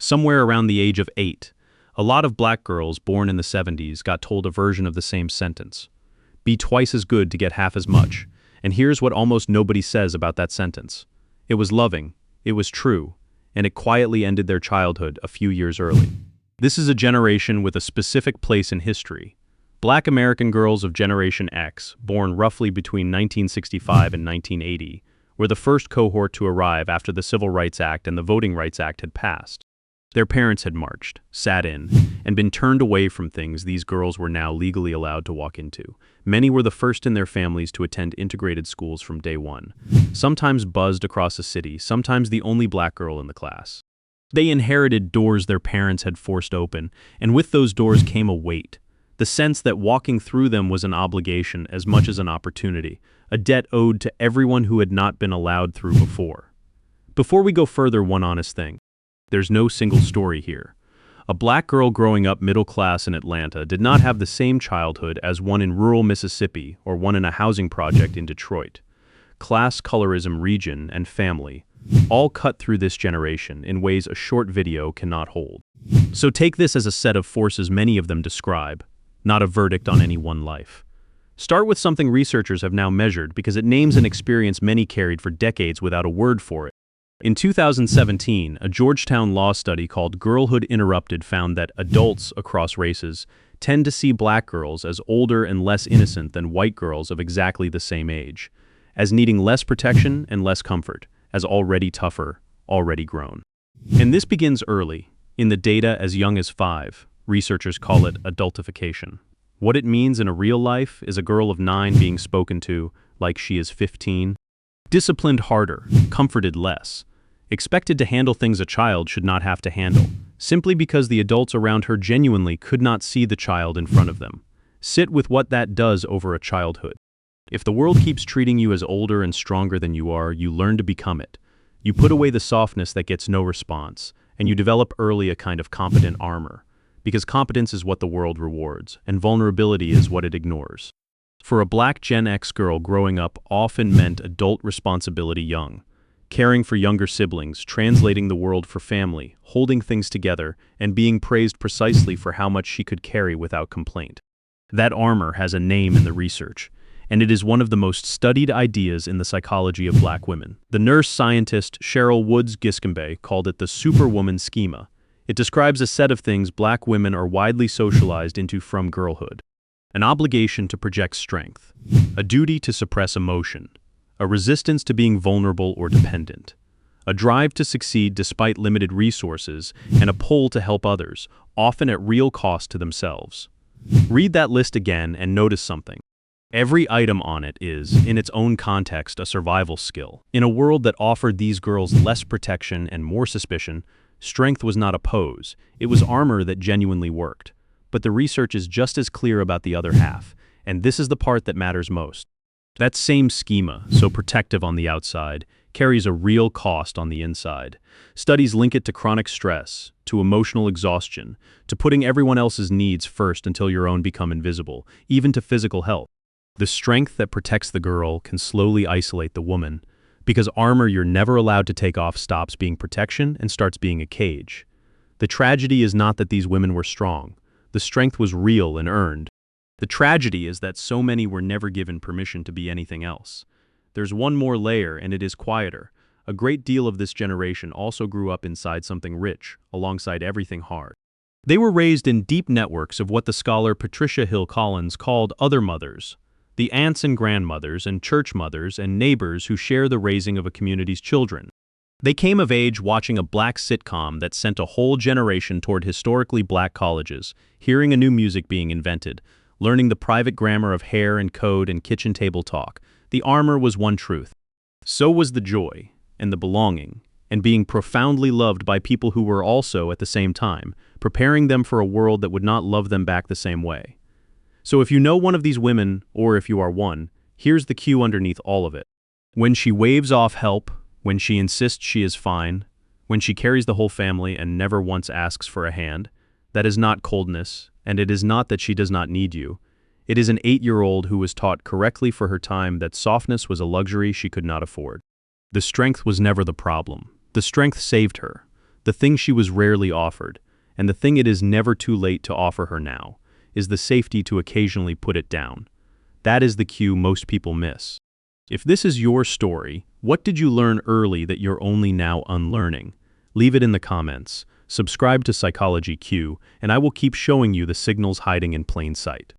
somewhere around the age of 8. A lot of black girls born in the 70s got told a version of the same sentence. Be twice as good to get half as much. And here's what almost nobody says about that sentence. It was loving, it was true, and it quietly ended their childhood a few years early. This is a generation with a specific place in history. Black American girls of Generation X, born roughly between 1965 and 1980, were the first cohort to arrive after the Civil Rights Act and the Voting Rights Act had passed. Their parents had marched, sat in, and been turned away from things these girls were now legally allowed to walk into. Many were the first in their families to attend integrated schools from day one, sometimes buzzed across a city, sometimes the only black girl in the class. They inherited doors their parents had forced open, and with those doors came a weight. The sense that walking through them was an obligation as much as an opportunity, a debt owed to everyone who had not been allowed through before. Before we go further, one honest thing. There's no single story here. A black girl growing up middle class in Atlanta did not have the same childhood as one in rural Mississippi or one in a housing project in Detroit. Class, colorism, region, and family all cut through this generation in ways a short video cannot hold. So take this as a set of forces many of them describe, not a verdict on any one life. Start with something researchers have now measured because it names an experience many carried for decades without a word for it. In 2017, a Georgetown law study called Girlhood Interrupted found that adults across races tend to see black girls as older and less innocent than white girls of exactly the same age, as needing less protection and less comfort, as already tougher, already grown. And this begins early, in the data as young as 5. Researchers call it adultification. What it means in a real life is a girl of 9 being spoken to like she is 15, disciplined harder, comforted less, expected to handle things a child should not have to handle, simply because the adults around her genuinely could not see the child in front of them. Sit with what that does over a childhood. If the world keeps treating you as older and stronger than you are, you learn to become it. You put away the softness that gets no response, and you develop early a kind of competent armor. Because competence is what the world rewards, and vulnerability is what it ignores. For a black Gen X girl, growing up often meant adult responsibility young, caring for younger siblings, translating the world for family, holding things together, and being praised precisely for how much she could carry without complaint. That armor has a name in the research, and it is one of the most studied ideas in the psychology of black women. The nurse-scientist Cheryl Woods Giscombe called it the Superwoman Schema. It describes a set of things black women are widely socialized into from girlhood. An obligation to project strength, a duty to suppress emotion, a resistance to being vulnerable or dependent, a drive to succeed despite limited resources, and a pull to help others, often at real cost to themselves. Read that list again and notice something. Every item on it is, in its own context, a survival skill. In a world that offered these girls less protection and more suspicion, strength was not a pose, it was armor that genuinely worked. But the research is just as clear about the other half, and this is the part that matters most. That same schema, so protective on the outside, carries a real cost on the inside. Studies link it to chronic stress, to emotional exhaustion, to putting everyone else's needs first until your own become invisible, even to physical health. The strength that protects the girl can slowly isolate the woman, because armor you're never allowed to take off stops being protection and starts being a cage. The tragedy is not that these women were strong. The strength was real and earned. The tragedy is that so many were never given permission to be anything else. There's one more layer, and it is quieter. A great deal of this generation also grew up inside something rich, alongside everything hard. They were raised in deep networks of what the scholar Patricia Hill Collins called othermothers, the aunts and grandmothers and church mothers and neighbors who share the raising of a community's children. They came of age watching a black sitcom that sent a whole generation toward historically black colleges, hearing a new music being invented, learning the private grammar of hair and code and kitchen table talk. The armor was one truth. So was the joy, and the belonging, and being profoundly loved by people who were also, at the same time, preparing them for a world that would not love them back the same way. So if you know one of these women, or if you are one, here's the cue underneath all of it. When she waves off help, when she insists she is fine, when she carries the whole family and never once asks for a hand, that is not coldness, and it is not that she does not need you. It is an 8-year-old who was taught correctly for her time that softness was a luxury she could not afford. The strength was never the problem. The strength saved her. the thing she was rarely offered, and the thing it is never too late to offer her now, is the safety to occasionally put it down. That is the cue most people miss. If this is your story, what did you learn early that you're only now unlearning? Leave it in the comments. Subscribe to Psychology Q, and I will keep showing you the signals hiding in plain sight.